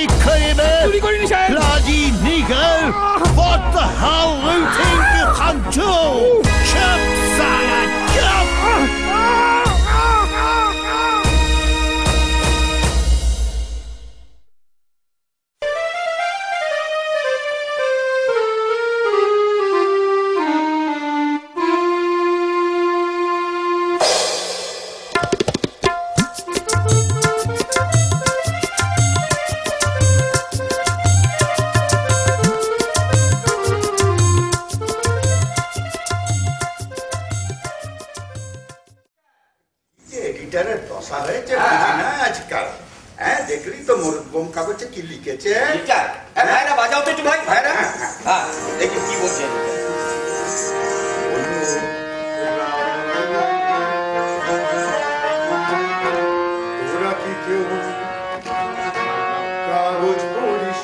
চুরি করিবে? চুরি করিনি সাহেব। Bloody nigger! What the hell you think you can do? Chop, Sarah, chop! এডিটরের দশা হয়েছে বুঝি না আজকাল। হ্যাঁ দেখলি তো মরুদবম কাগজে কি লিখেছে। ভাইরা বাজাও তো একটু ভাই, ভাইরা। হ্যাঁ দেখি কি বলছে। ওরা কি কেউ কাগজ পড়িস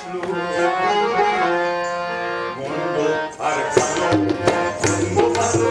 মন্দ আর ভালো মন্দ ভালো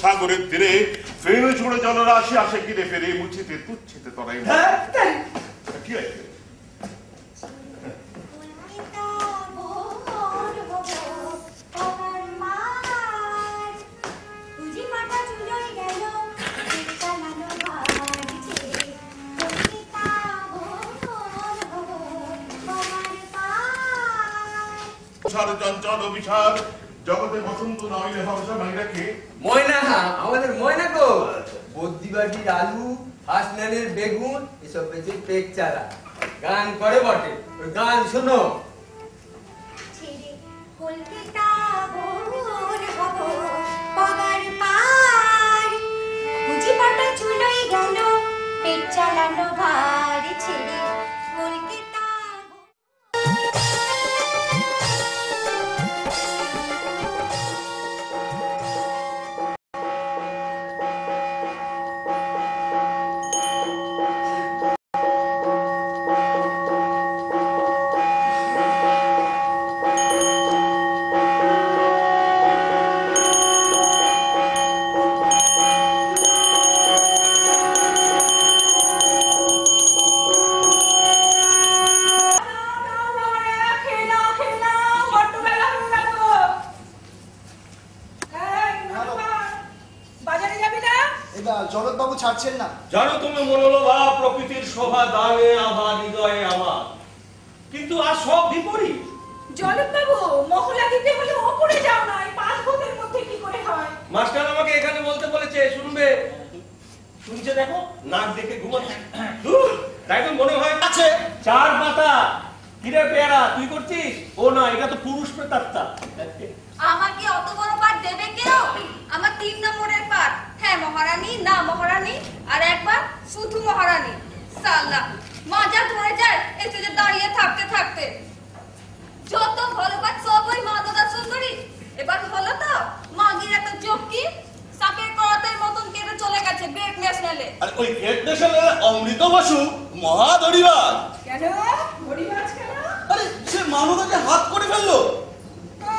সাগরের তীরে ফের ছুড়ে জলরাশি আসে কিরে ফেরে মুছিতে তুচ্ছিতে তরাই কি আছে চঞ্চল অভিসার জগতে বসন্ত নইলে হর্ষা মাইরাকে ময়না আমাদের ময়না গো বদ্যিবাটির আলু হাসনানের বেগুন এসব বেঁচে পেক চারা গান করে বটে গান শোনো চালানো ভার ছেড়ে কলকাতা জগৎ বাবু ছাড়ছেন না। জানো তুমি মনোলোভা প্রকৃতির শোভা দানে আভা হৃদয়ে আমার, কিন্তু আর সব বিপরীত। জগৎ বাবু মহলা দিতে হলে ওপরে যাও না, এই 5 ভূতের মধ্যে কি করে হয়? মাস্টার আমাকে এখানে বলতে বলেছে, শুনবে। শুনছে দেখো, নাক দেখে ঘুমাচ্ছে। তাই তো মনে হয় আছে 4 পাতা। কিরে পেয়ারা তুই করছিস? ও না, এটা তো পুরুষ প্রেতাত্মা। আমার কি অত বড় পাঠ দেবে কেউ? আমার 3 নম্বরের পাঠ, হ্যাঁ মহারানী না মহারানী, আর একবার শুধু মহারানী। সাল্লাহ মজা ধরে যায় এসে দাঁড়িয়ে থাকতে থাকতে। যত ভালো পাঠ সব ওই মাদুদা সুন্দরী। এবার হলো তো মাগির একটা জোকি সাপের করাতের মতন কেটে চলে গেছে গ্রেট ন্যাশনালে। আর ওই গ্রেট ন্যাশনালে অমৃত বসু মহাদরিবাজ। কেন হরিবাজ কেন? আরে সে মানবতাকে হাত করে ফেললো। ও,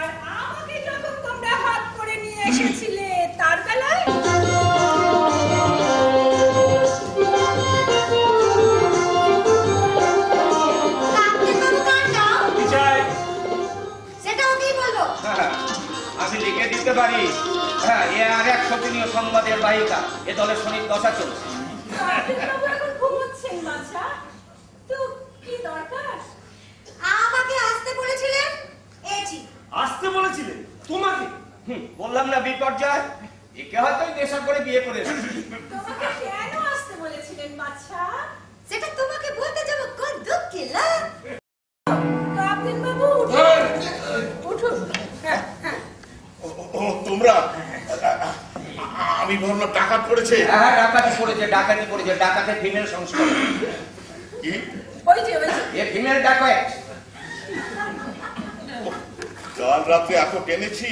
আর আমাকে যখন তোমরা হাত করে নিয়ে এসেছিলে তার বেলায় আমি লিখে দিতে পারি। হ্যাঁ, এ আর 100 দিনীয় সংবাদের বাহিকা। এ দলের শনির দশা চলছে। এখন ঘুমোচ্ছেন বাছা, তো কি দরকার? আমাকে আসতে বলেছিলেন, এজি আসতে বলেছিলে তোমাকে? বললাম না বিপর্যয়। একে হয়তো নেশা করে বিয়ে করেছে। তোমাকে কেন আসতে বলেছিলেন বাছা? সেটা তোমাকে বলতে যাব, কোন দুঃখে লা। কাপ্তেন বাবু উঠুন, উঠুন। ও তোমরা, আমি ভাবলাম ডাকাত পড়েছে। হ্যাঁ, ডাকাতি পড়েছে, ডাকাতি পড়েছে। ডাকাতের ফিমেল সংস্করণ। কি? ওই যে এ ফিমেল ডাকাত। কাল রাত্রে এত টেনেছি,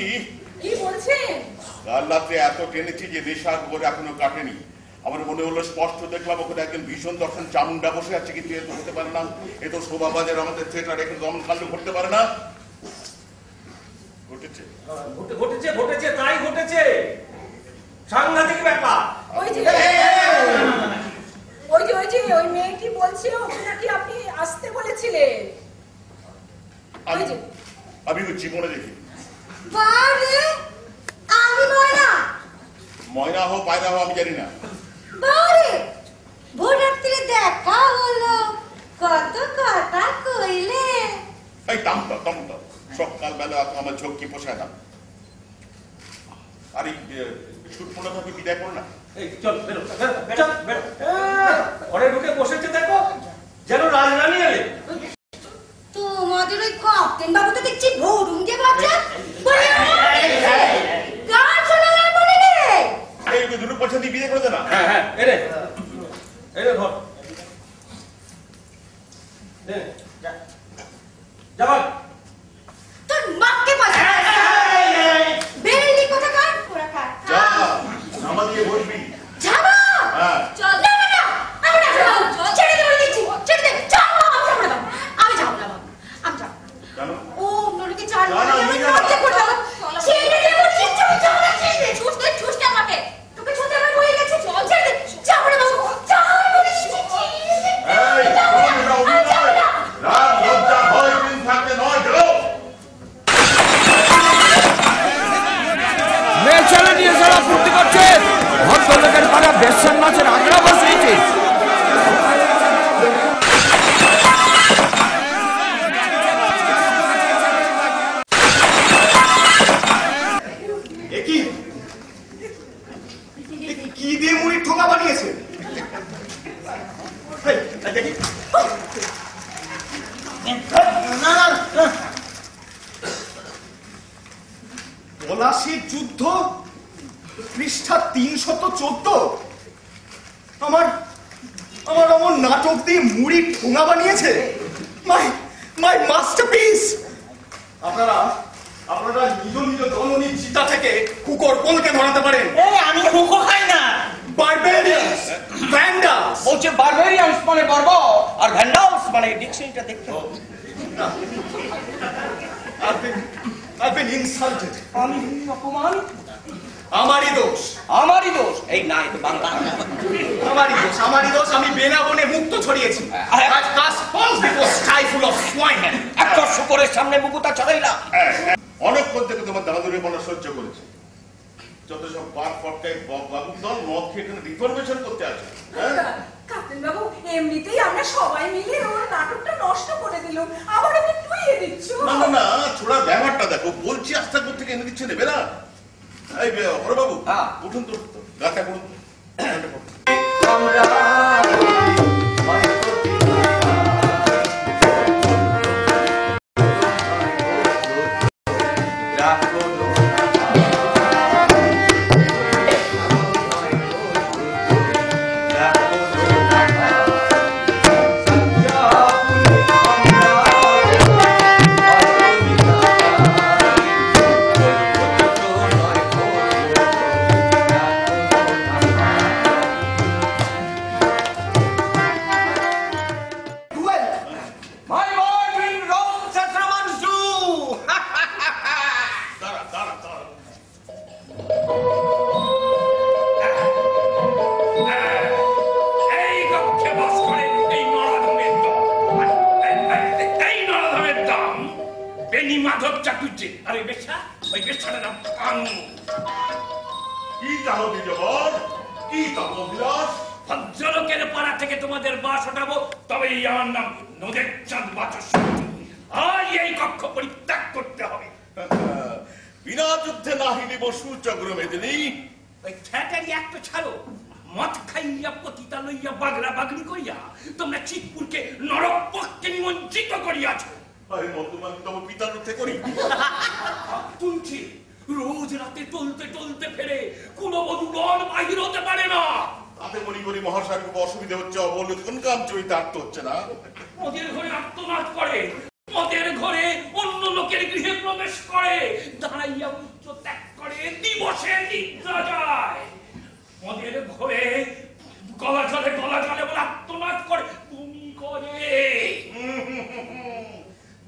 কি বলছেন? কাল রাত্রে এত টেনেছি যে নেশার ঘোর এখনো কাটেনি। আমার মনে হলো স্পষ্ট দেখলাম ওখানে একজন ভীষণ দর্শন চামুন্ডা বসে আছে, কিন্তু এ তো হতে পারে না। এ তো শোভাবাজার আমাদের থিয়েটার, এখানে দমন কাণ্ড ঘটতে পারে না। ঘটেছে ঘটেছে ঘটেছে তাই ঘটেছে, সাংঘাতিক ব্যাপার। ওই যে ওই মেয়েটি বলছে ওকে নাকি আপনি আসতে বলেছিলেন। ওই যে আমি ওই জীবনে দেখি। বারে আমি ময়না। ময়না হো পায়রা হো আমি জানি না। বারে ভোররাত্রে দেখা হলো, কত কথা কইলে। এই তামটা সকালবেলা আমার ঝোঁকি পোষায় না। আর এই সুটপোনা থাকি বিদায় করো না। এই চল বেরো, চল বেরো। ঘরে ঢুকে বসেছে দেখো, যেন রাজরানী এলে। তোমাদের ওই কাপ্তেন বাবু তো দেখছি ভোরুঙ্গে বাচ্চা। গান শোনা না মনে নেই। এই দুটো পয়সা দিয়ে বিদায় করে দে না। হ্যাঁ হ্যাঁ, এরে এরে ধর, যাবার তোর মাকে বাজা বেরেলি কথা কার পুরা কার যা নামা দিয়ে বসবি। যাবা হ্যাঁ চল। না না না আমি না যাবো, ছেড়ে দে বলে দিচ্ছি, ছেড়ে দে। চল আমি যাবো না, আমি যাবো না। কেন? ও নরকে চাল করে আমি করতে করতে ছেড়ে দে বলছি, চল চল ছেড়ে দে। ছুটতে আমাকে তোকে ছুটতে আমার হয়ে গেছে। চল ছেড়ে দে, যাবো না বাবু, চল বলিস। এই তোমরা অভিনয় রাত লজ্জা ভয় দিন থাকতে নয় গেল। মেয়ে ছেলে নিয়ে যারা ফুর্তি করছে, ভদ্রলোকের পাড়া বেশন মাছের আগ্রা বসিয়েছে। কি দিয়ে মুড়ির ঠোঙা বানিয়েছে? দেখি পলাশির যুদ্ধ পৃষ্ঠা 314। আমার অমর নাটক দিয়ে মুড়ির ঠোঙা বানিয়েছে। মাই মাস্টারপিস। আপনারা নিজ নিজ জননী চিতা থেকে কুকুর কোনকে ধরাতে পারেন? আমি কুকুর খাই না। বারবেরিয়ান্স, ভ্যান্ডালস। বলছে বারবেরিয়ান্স মানে বর্বর, আর ভ্যান্ডালস মানে ডিকশনারিটা দেখতে হবে। I've been insulted. আমি অপমান, আমারই দোষ। আমারই দোষ। এই না, এই তো বাংলা। আমারই দোষ। আমি বেনাবনে মুক্ত ছড়িয়েছি। I've cast false before sky full of swine. একটা শুকরের সামনে মুকুতা ছড়াই না। অনেকক্ষণ থেকে তোমার দাদুরে মনে সহ্য করেছে, যত সব বাদ ফটকাই বাবুর দল মদ খেয়ে এখানে রিফরমেশন করতে আসে। কাপ্তেন বাবু, এমনিতেই আমরা সবাই মিলে ওর নাটকটা নষ্ট করে দিলাম, আবার ওকে টুইয়ে দিচ্ছ। না না না, ছোড়া ব্যাপারটা দেখো, বলছি আস্তে করতে এনে দিচ্ছে, নেবে না? এই হরবাবু, উঠুন তো, গাটা করুন। ভদ্রলোকের পাড়া থেকে তোমাদের বাস ওঠাবো, তবে আমার নাম নদের চাঁদ বাচস। আজ এই কক্ষ পরিত্যাগ করতে হবে। বিনা যুদ্ধে নাহি দিব সূচগ্র মেদিনী। ওই ঠ্যাটারি একটা ছাড়ো, মদ খাইয়া পতিতা লইয়া বাগড়া বাগড়ি করিয়া তোমরা চিতপুরকে নরক পক্ষে নিমন্ত্রিত করিয়াছো। আরে মদ্যপান তবে পিতার রূপে করি। তুলছি রোজ রাতে টলতে টলতে ফেরে কোনো বধূগণ বাহির হতে পারে না। তাতে মনে করি মহাশয়ের খুব অসুবিধা হচ্ছে, অবলোকন কাম চরিতার্থ হচ্ছে না। মদের ঘরে আত্মনাদ করে, মদের ঘরে অন্য লোকের গৃহে প্রবেশ করে, দাঁড়াইয়া উচ্চ ত্যাগ করে, দিবসে নিদ্রা যায়। মদের ঘরে গলা জলে বলে আত্মনাদ করে, তুমি করে।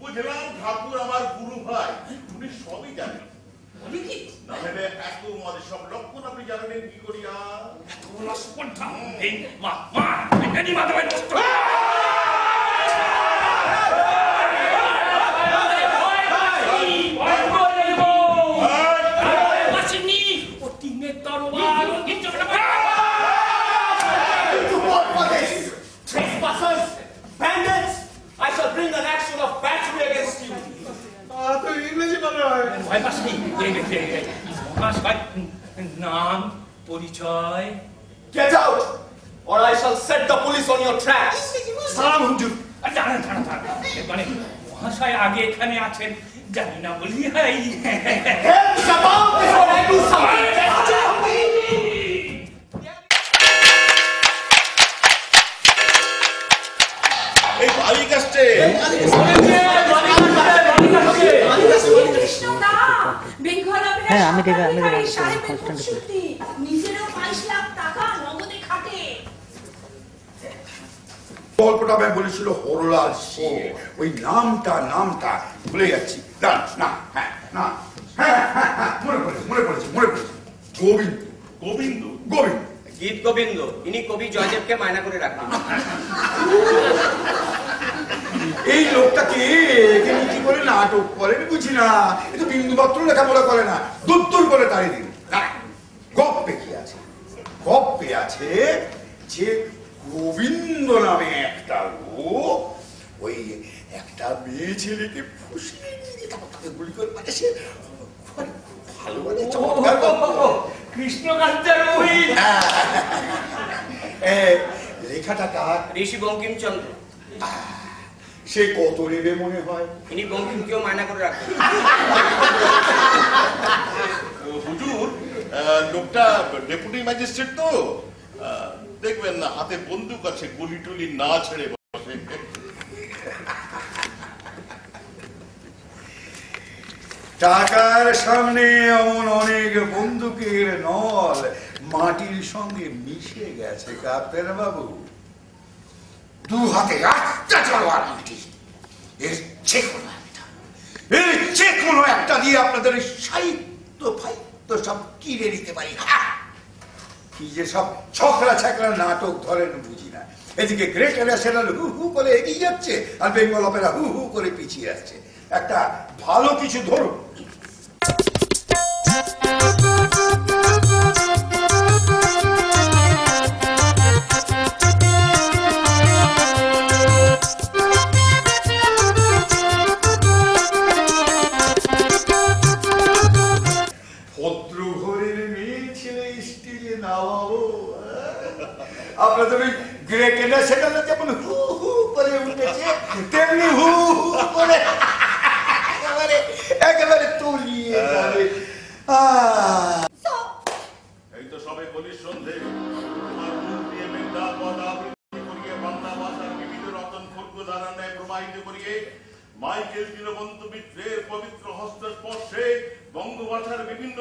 বুঝলাম ঠাকুর আমার গুরু ভাই, তুমি সবই জানেন। না হলে এত মদের সব লক্ষণ আপনি জানেন কি করিয়া? নাম পরিচয়? Get out, or I shall set the police on your tracks. সালাম হুজুর। মানে মহাশয় আগে এখানে আছেন জানি না বলি। এই বালিক আসছে। হ্যাঁ, আমি নিজেরও 22 লাখ টাকা নগদে খাটে। গল্পটা আমি বলেছিল হরলাল সিং, ওই নামটা ভুলে যাচ্ছি। মনে পড়েছে গোবিন্দ। গীত গোবিন্দ, ইনি কবি জয়দেবকে মায়না করে রাখতেন। এই লোকটাকে এখানে কি করে নাটক করেন বুঝি না, কিন্তু বিন্দুমাত্র লেখাপড়া করে না, দূর করে তাড়িয়ে দিন। গপ্পে আছে যে গোবিন্দ নামে একটা লোক ওই একটা মেয়ে ছেলেকে ফুসিয়ে নিয়ে তাকে গুলি করে মানে সে ভালো মানে চমৎকার কৃষ্ণকান্তের বই। লেখাটা কার? ঋষি বঙ্কিমচন্দ্র। সে কত নেবে মনে হয়? ইনি বঙ্কিমকেও মায়না করে রাখতেন। হুজুর, লোকটা ডেপুটি ম্যাজিস্ট্রেট তো, দেখবেন না হাতে বন্দুক আছে, গুলি টুলি না ছেড়ে বসে। টাকার সামনে এমন অনেক বন্দুকের নল মাটির সঙ্গে মিশে গেছে কাপ্তেন বাবু। দু হাতে একটা তলোয়ার মাটি, এর যে কোনো একটা দিয়ে আপনাদের সাহিত্য ফাহিত্য সব কিনে নিতে পারি। কি যে সব ছকরা নাটক ধরেন বুঝি না। এদিকে গ্রেট ন্যাশনাল হু হু করে এগিয়ে যাচ্ছে, আর বেঙ্গল অপেরা হু হু করে পিছিয়ে আসছে। একটা ভালো কিছু ধরুন। আপনাদের ওই গ্রেট ন্যাশনাল যেমন হু হু করে উঠেছে তেমনি হু হু করে একেবারে তলিয়ে যাবে। এই তো সবে গলির সন্ধে, তোমার মুখ দিয়ে মেঘনা পদ আবৃত্তি করিয়ে বাংলা ভাষার বিবিধ রতন খর্গ ধারার ন্যায় প্রবাহিত করিয়ে মাইকেল দীনবন্ধু মিত্রের পবিত্র হস্তস্পর্শে বঙ্গভাষার বিভিন্ন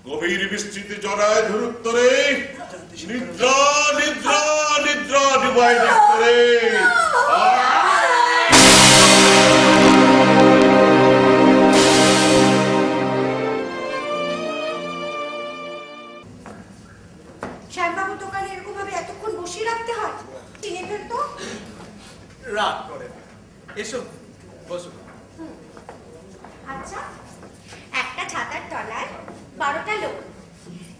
গভীর বিস্তৃতি জড়ায় ধরুত্তরে নিদ্রা নিদ্রা নিদ্রা ডুবাই করে শ্যামবাবু দোকানে এরকম ভাবে এতক্ষণ বসিয়ে রাখতে হয়? চিনে ফেলতো। রাগ করে এসো বসো। আচ্ছা, একটা ছাতার তলায় 12টা লোক,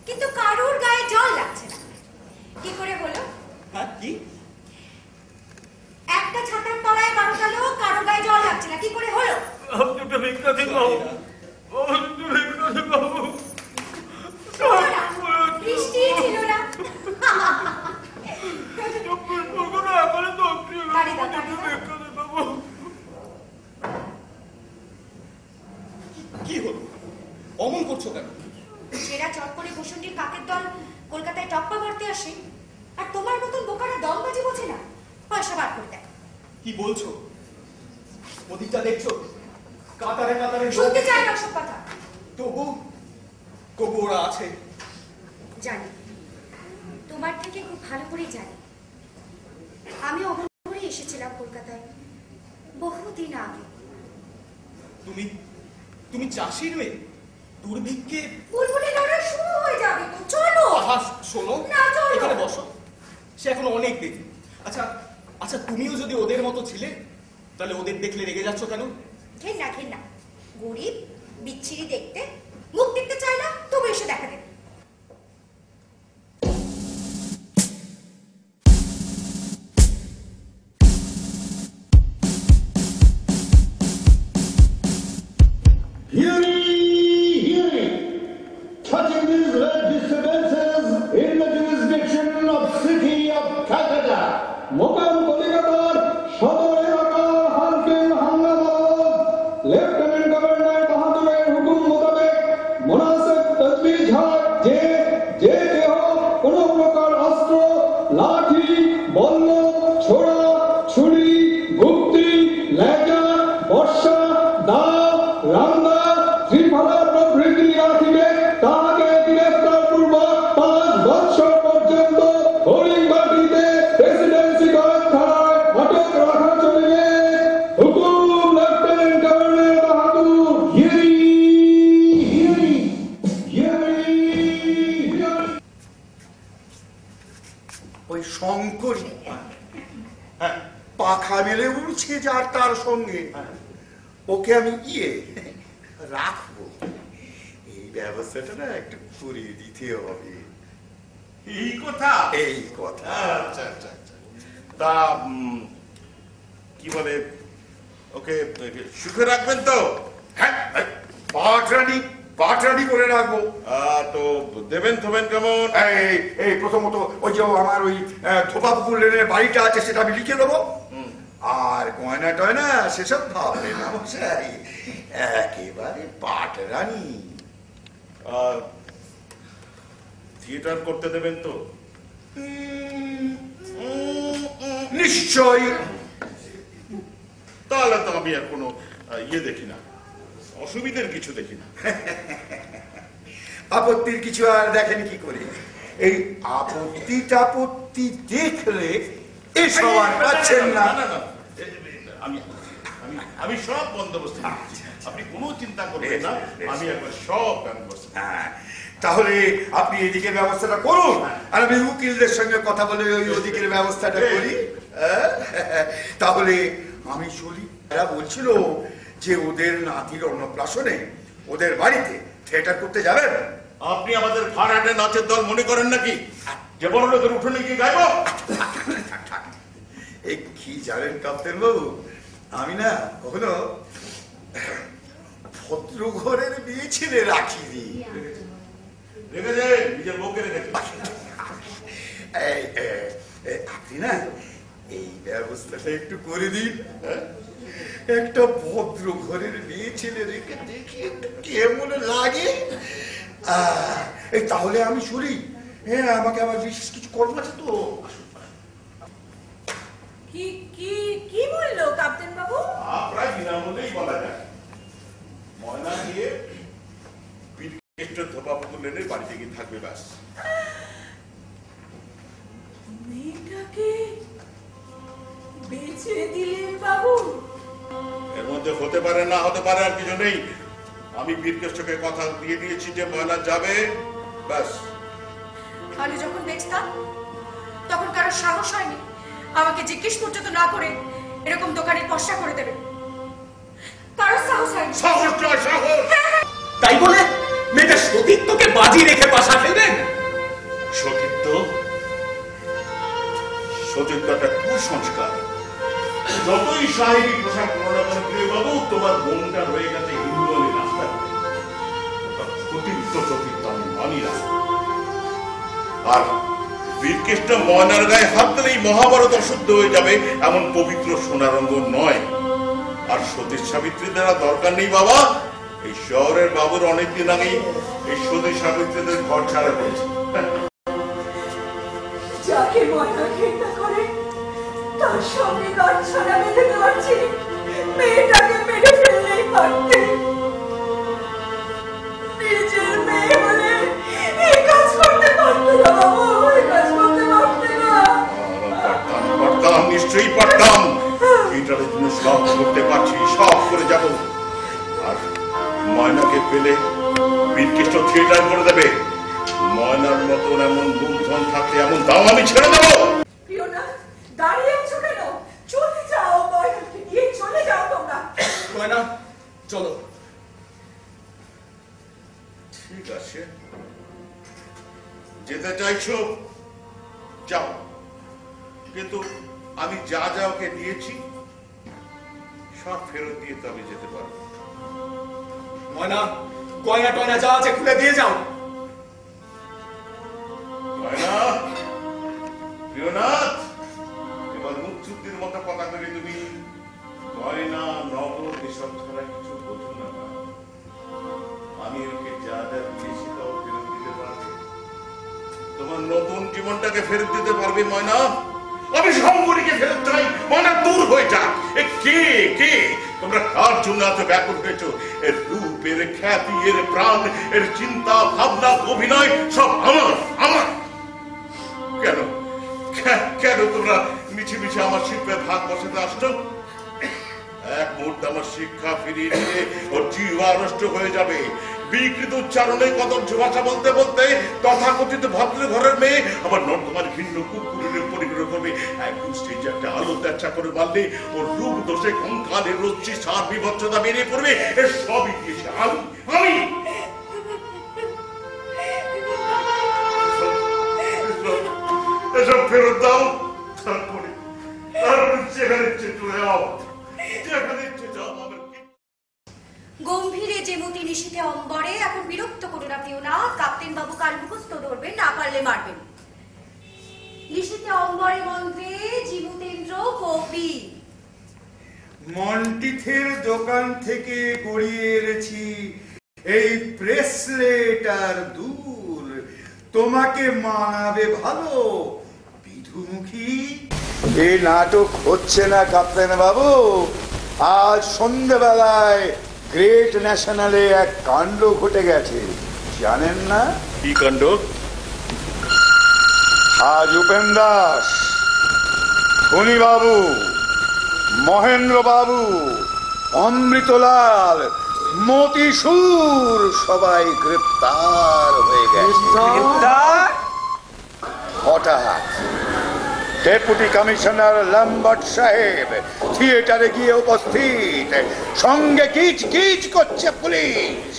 কিন্তু কারোর গায়ে জল লাগছে না, কি করে হলো? হ্যাঁ কি? একটা ছাতার তলায় 12টা লোক, কারোর গায়ে জল লাগছে না, কি করে হলো? বৃষ্টি ছিল না। কি হলো? অমন করছো কেন? সেরা চট করে বসুন্ডির কাকের দল কলকাতায় টপ্পা মারতে আসে, আর তোমার মতন বোকারা দমবাজি বোঝে না, পয়সা বার করে দেয়। কি বলছো? ওদিকটা দেখছো? কাতারে কাতারে শুনতে চাই না সব কথা। তবু তবু ওরা আছে। জানি, তোমার থেকে খুব ভালো করেই জানি। আমি অমন করে এসেছিলাম কলকাতায় বহুদিন আগে। তুমি তুমি চাষির মেয়ে, দুর্ভিক্ষে বুলবুলি লড়াই শুরু হয়ে যাবে তো, চলো। শোনো, না, চলো। এখানে বসো, সে এখন অনেক দেখি। আচ্ছা আচ্ছা, তুমিও যদি ওদের মতো ছিলে, তাহলে ওদের দেখলে রেগে যাচ্ছ কেন? ঘেন্না ঘেন্না, গরিব বিচ্ছিরি দেখতে, মুখ দেখতে চায় না, তবু এসে দেখা দেবে। Touching these lead disturbances in the jurisdiction of city of Calcutta, Mokam Kolikatar, Shodor Erakar, Halkin Hangamad, Lieutenant Governor Bahadur Hukum Mutabek, Munasib Tajweez Hat, Je Keho, Kono Prokar Astro, Lathi, Bollo, Chora, Churi, Gupti, Leja, Borsha, Da, Randa, Triphala প্রভৃতি রাখিবে, তাহাকে গ্রেফতার পূর্বক 5 বৎসর পর্যন্ত হরিণঘাটিতে Presidency কারাগারে আটক রাখা চলিবে। হুকুম লেফটেন্যান্ট গভর্নর বাহাদুর। হিয়ারি হিয়ারি হিয়ারি হিয়ারি। ওই শঙ্করী পাখা মেলে উড়ছে যার তার সঙ্গে, ওকে আমি রাখবো। এই ব্যবস্থাটা না একটু করিয়ে দিতে হবে। এই কথা? এই কথা। আচ্ছা আচ্ছা আচ্ছা, তা কি বলে, ওকে সুখে রাখবেন তো? হ্যাঁ, পাটরানি পাটরানি করে রাখবো। তো দেবেন থবেন কেমন? এই প্রথমত ওই যে আমার ওই ধোপাপুকুর লেনের বাড়িটা আছে সেটা আমি লিখে দেবো। আর গয়না টয়না সেসব ভাববে না মশাই, একেবারে পাটরানি। আর থিয়েটার করতে দেবেন তো? নিশ্চয়। তাহলে তো আমি আর কোনো ইয়ে দেখি না, অসুবিধার কিছু দেখি না। আপত্তির কিছু আর দেখেন কি করে? এই আপত্তি টাপত্তি দেখলে এসব আর পাচ্ছেন না। আমি সব বন্দোবস্ত করছি, আপনি কোনো চিন্তা করবেন না, আমি একবার সব ব্যবস্থা। তাহলে আপনি এদিকের ব্যবস্থাটা করুন, আর আমি উকিলদের সঙ্গে কথা বলে ওই ওদিকের ব্যবস্থাটা করি। তাহলে আমি শুনি এরা বলছিল যে ওদের নাতির অন্নপ্রাশনে ওদের বাড়িতে থিয়েটার করতে যাবেন। আপনি আমাদের ভাড়াটে নাচের দল মনে করেন নাকি যে বড় লোকের উঠোনে গিয়ে গাইব? এই কি জানেন ক্যাপ্টেন বাবু, আমি না কখনো ভদ্র ঘরের বিয়ে ছেলে রাখিনি। রেখেছেন নিজের বউকে রেখেছেন। আপনি না এই ব্যবস্থাটা একটু করে দিন। একটা ভদ্র ঘরের বিয়ে ছেলে রেখে দেখি একটু কেমন লাগে। তাহলে আমি শুনি। হ্যাঁ, আমাকে আবার বিশেষ কিছু কর্ম আছে তো। কি কি কি বললো ক্যাপ্টেন বাবু? প্রায় বিনামূল্যেই বলা যায়। ময়না দিয়ে ধোপাপুকুর লেনের বাড়িতে গিয়ে থাকবে, ব্যাস। মেয়েটাকে বেঁচে দিলেন বাবু? এর মধ্যে হতে পারে না হতে পারে আর কিছু নেই। আমি বীরকেষ্টকে কথা দিয়ে দিয়েছি যে ময়না যাবে, ব্যাস। আমি যখন বেঁচতাম তখন কারো সাহস হয়নি আমাকে জিজ্ঞেস পর্যন্ত না করে এরকম দোকানের পয়সা করে দেবে। কারো সাহস হয়নি। সাহস নয়, সাহস। তাই বলে মেয়েটা সতীত্বকে বাজি রেখে পাশা ফেলবেন? সতীত্ব একটা কুসংস্কার। যতই শারীরিক পোশাক প্রণামন প্রিয়বাবু, তোমার বোনটা রয়ে গেছে হিন্দুয়ানি রাস্তা। সতীত্ব আমি মানি না। আর বীরকৃষ্ণ ময়নার গায়ে হাত দিলেই মহাভারত অশুদ্ধ হয়ে যাবে এমন পবিত্র সোনারঙ্গ নয়। আর সতী সাবিত্রীদের দরকার নেই বাবা। এই শহরের বাবুর অনেকদিন আগেই এই সতী সাবিত্রীদের ঘর ছাড়া পড়েছে। যাকে ময়না ঘৃণা করে তার সঙ্গে গাছ ছাড়া বেঁধে দেওয়ার চেয়ে মেয়েটাকে মেরে ফেললেই পারতেন। নিজের মেয়ে হলে এই কাজ করতে পারতো না বাবু, এই কাজ করতে পারতে না। পারতাম, নিশ্চয়ই পারতাম। এটার জন্য সব করতে পারছি, সব করে যাব। আর ময়নাকে পেলে বীরকৃষ্ণ থিয়েটার করে দেবে। ময়নার মতন এমন মূলধন থাকতে এমন দাম আমি ছেড়ে দেবো? প্রিয় না, দাঁড়িয়ে আছো কেন? চলে যাও, ময়নাকে নিয়ে চলে যাও তোমরা। ময়না চলো। ঠিক আছে, যেতে চাইছো যাও, কিন্তু আমি যা যা ওকে দিয়েছি সব ফেরত দিয়ে তো আমি যেতে পারবো। ময়না, গয়না টয়না যা আছে খুলে দিয়ে যাও। গয়না, প্রিয়নাথ, এবার মুখ চুক্তির মতো কথা বলে তুমি গয়না নগদ এসব ছাড়া কিছু বোঝো না। আমি ওকে যা যা দিয়েছি তাও ফেরত দিতে পারবে। তোমার নতুন জীবনটাকে ফেরত দিতে পারবে ময়না? আমি সম্পর্কে ফেরত চাই। ময়না দূর হয়ে যাক। কে কে তোমরা কার জন্য এত ব্যাকুল হয়েছো? এর রূপ, এর খ্যাতি, এর প্রাণ, এর চিন্তা ভাবনা, অভিনয় সব আমার আমার। কেন কেন তোমরা মিছে মিছে আমার শিল্পের ভাগ বসাতে আসছো? এক মুহূর্তে আমার শিক্ষা ফিরিয়ে নিয়ে ওর জিহ্বা নষ্ট হয়ে যাবে। বিকৃত উচ্চারণে কদর্য ভাষা বলতে বলতে তথাকথিত ভদ্র ঘরের মেয়ে আবার নর্দমার ভিন্ন কুকুরের পরিগ্রহ করবে। একদিন স্টেজে একটা আলো ত্যাচা করে মারলে ওর রূপ দোষে কঙ্কালের রশ্মি সার বিভৎসতা বেরিয়ে পড়বে। এর সবই দিয়েছে আমি। এসব ফেরত দাও, তারপরে যেখানে ইচ্ছে চলে যাও, যেখানে ইচ্ছে যাও। গম্ভীরে যে মতি নিশীথে অম্বরে, এখন বিরক্ত করো না প্রিয়নাথ। কাপ্তেন বাবু কাল মুখস্থ ধরবেন, না পারলে মারবেন। নিশীথে অম্বরে মন্ত্রে জীবতেন্দ্র কবি। মন্টিথের দোকান থেকে গড়িয়ে এনেছি এই ব্রেসলেট আর দুল, তোমাকে মানাবে ভালো বিধুমুখী। এই নাটক হচ্ছে না কাপ্তেন বাবু। আজ সন্ধ্যেবেলায় গ্রেট ন্যাশনালে এক কাণ্ড ঘটে গেছে, জানেন না? কি কাণ্ড? আজ উপেন দাস, ধনী বাবু, মহেন্দ্র বাবু, অমৃতলাল, মতিসুর সবাই গ্রেপ্তার হয়ে গেছে। হঠাৎ ডেপুটি কমিশনার লম্বট সাহেব থিয়েটারে গিয়ে উপস্থিত, সঙ্গে কিচ কিচ করছে পুলিশ।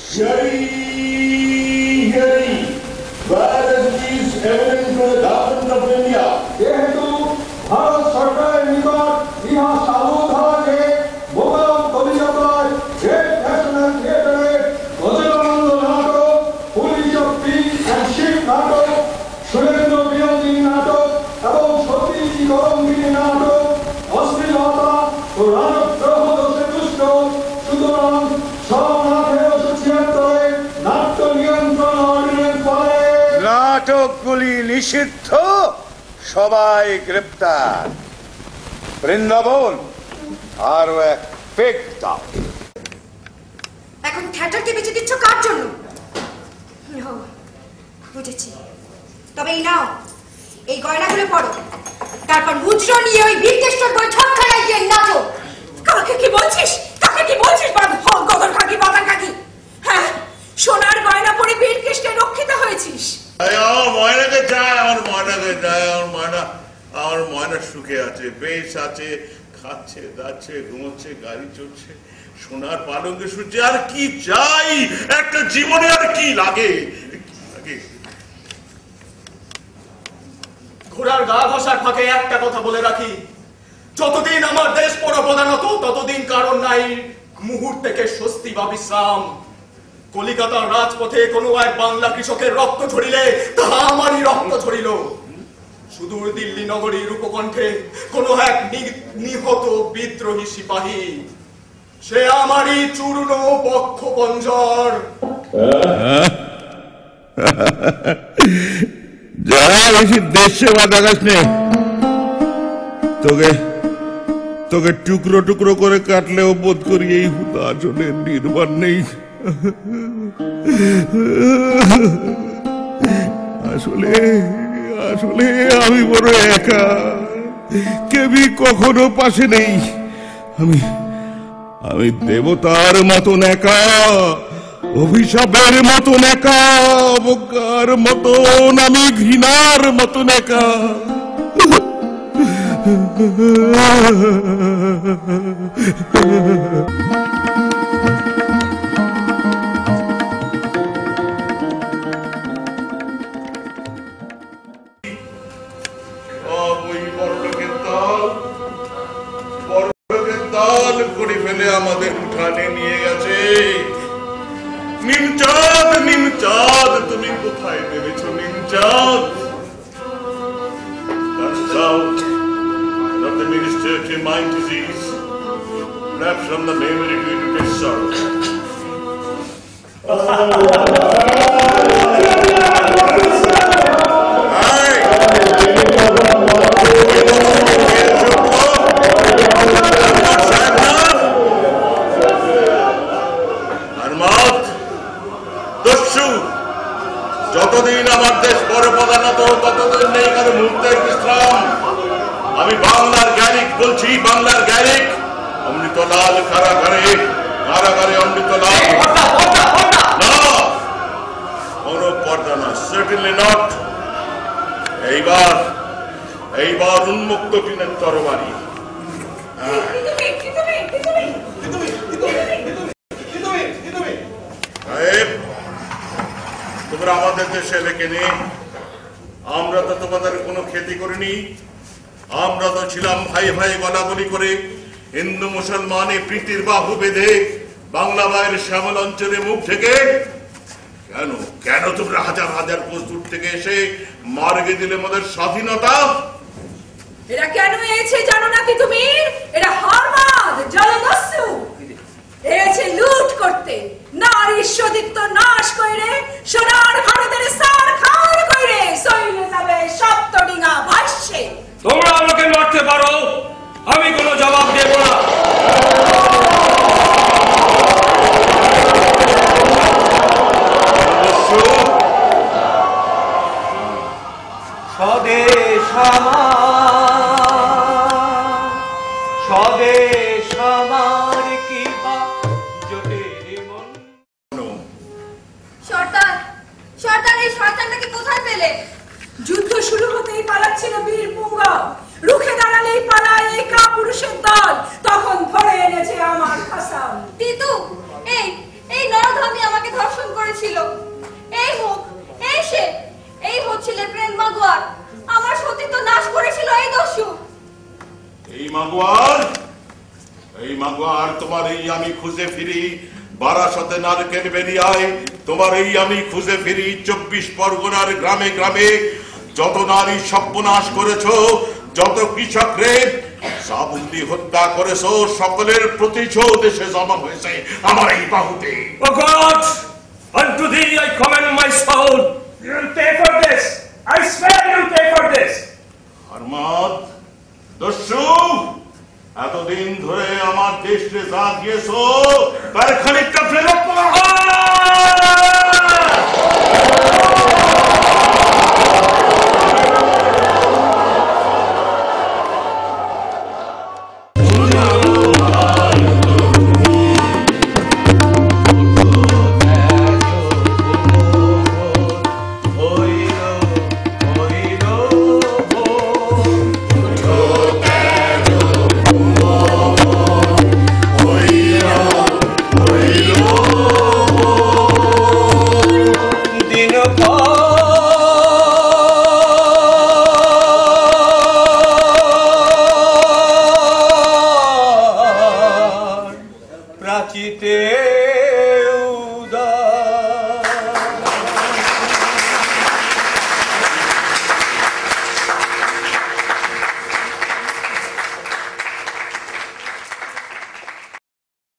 যেহেতু ভারত সরকারের নিকট ইহা সাবধান যে মোগল কবিতায় গ্রেট ন্যাশনাল থিয়েটারে রজনীকান্ত নাটক, police of peace and ship নাটক, সুরেন্দ্র বিনোদিনী নাটক এবং সতীশী গরমগিরি নাটক অশ্লীলতা ও রাজদ্রোহ দোষে দুষ্ট। সুতরাং নাট্য নিয়ন্ত্রণ অর্ডিন্যান্স বলে নাটকগুলি নিষিদ্ধ, সবাই গ্রেপ্তার। বৃন্দাবন আরো এক পেগ দাও। এখন থিয়েটারকে বেঁচে দিচ্ছ কার জন্য? বুঝেছি, তবে এই নাও, এই গয়নাগুলো পড়ো, তারপর মুদ্রা নিয়ে ওই বীরকেশ্বর বৈঠকখানায় গিয়ে নাচো। কাকে কি বলছিস? কাকে কি বলছিস? গদর কাকি, বাতান কাকি। হ্যাঁ, সোনার গয়না পরে বীরকেষ্টে রক্ষিত হয়েছিস। আমার ময়নাকে চায়, আমার ময়নাকে চায়, আমার ময়না সুখে আছে, বেশ আছে, খাচ্ছে দাচ্ছে, ঘুমোচ্ছে, গাড়ি চড়ছে, সোনার পালঙ্কে শুচ্ছে। আর কি চাই? একটা জীবনে আর কি লাগে? ঘোড়ার গা ঘষার ফাঁকে একটা কথা বলে রাখি, যতদিন আমার দেশ প্রধানত ততদিন কারণ নাই মুহূর্ত থেকে স্বস্তি বা বিশ্রাম। কলিকাতার রাজপথে কোনো এক বাংলা কৃষকের রক্ত ঝরিলে তাহা আমারই রক্ত ঝরিল। সুদূর দিল্লি নগরীর উপকণ্ঠে কোনো এক নিহত বিদ্রোহী সিপাহী, সে আমারই চূর্ণ বক্ষ পঞ্জর। দেশ সেবা দেখাস নে, তোকে টুকরো টুকরো করে কাটলেও বোধ করি এই হুতাশনের নির্বাণ নেই। আসলে আসলে আমি বড় একা, কেবি কখনো পাশে নেই। আমি দেবতার মতন একা, অভিশাপের মতন একা, অবজ্ঞার মতন, আমি ঘৃণার মতন একা। করে ফেলে আমাদের উঠানে নিয়ে গেছে। নিমচাঁদ, নিমচাঁদ, তুমি কোথায় ভেবেছ Nimchand? That's out. Not the minister to mind disease. Perhaps from the memory to his sorrow. যতদিন আমার দেশ বড় প্রধানত ততদিন নেই কারো মুহূর্তের বিশ্রাম। আমি বাংলার গ্যারিক বলছি, বাংলার গ্যারিক। অমৃতলাল কারাগারে, কারাগারে অমৃতলাল। না, কোন পর্দা না, সার্টেনলি নট। এইবার উন্মুক্ত টিনের তরবারি। তোমরা আমাদের দেশে রেখে নে, আমরা তো তোমাদের কোনো ক্ষতি করিনি। আমরা তো ছিলাম ভাই ভাই গলাগলি করে, হিন্দু মুসলমানে প্রীতির বাহু বেঁধে বাংলা বাইয়ের শ্যামল অঞ্চলে মুখ থেকে কেন কেন তোমরা হাজার হাজার কোষ দূর থেকে এসে মার্গে দিলে আমাদের স্বাধীনতা? এরা কেন এসেছে জানো নাকি তুমি? এরা হারমাদ জলদস্যু এসেছে লুট করতে, নারীর সতীত্ব নাশ কইরে সোনার ভারতের সার খার কইরে সইলে যাবে সপ্তডিঙা ভাষ্যে। তোমরা আমাকে মারতে পারো, আমি কোনো জবাব দেব না। স্বদেশ আমার, স্বদেশ আমার কি বা জোটে মন। সর্দার, সর্দার এই শয়তানটাকে কোথায় পেলে? যুদ্ধ শুরু হতেই পালাচ্ছিল বীর পুঙ্গব, রুখে দাঁড়ালেই পালায় এই কাপুরুষের দল, তখন ধরে এনেছে আমার খাসাম। তিতু, এই নরধর্মী আমাকে ধর্ষণ করেছিল। এই মুখ, এই সে, এই হচ্ছিল প্রেম মাগুয়ার, আমার সতীত্ব নাশ করেছিল এই দস্যু। এই মাগুয়ার তোমার এই আমি খুঁজে ফিরি বারাসতে নারকেল বেরিয়ায়, তোমার এই আমি খুঁজে ফিরি 24 পরগনার গ্রামে গ্রামে। যত নারী সর্বনাশ করেছো, যত কৃষকরে সাবুন্দি হত্যা করেছো, সকলের প্রতিশোধ এসে জমা হয়েছে আমার এই বাহুতে। Oh God, unto thee I commend my soul. You'll pay for this. I swear you'll pay for this. হারমাদ, দস্যু, এতদিন ধরে আমার দেশকে যা দিয়েছো তার খানিকটা ফেরত পাও।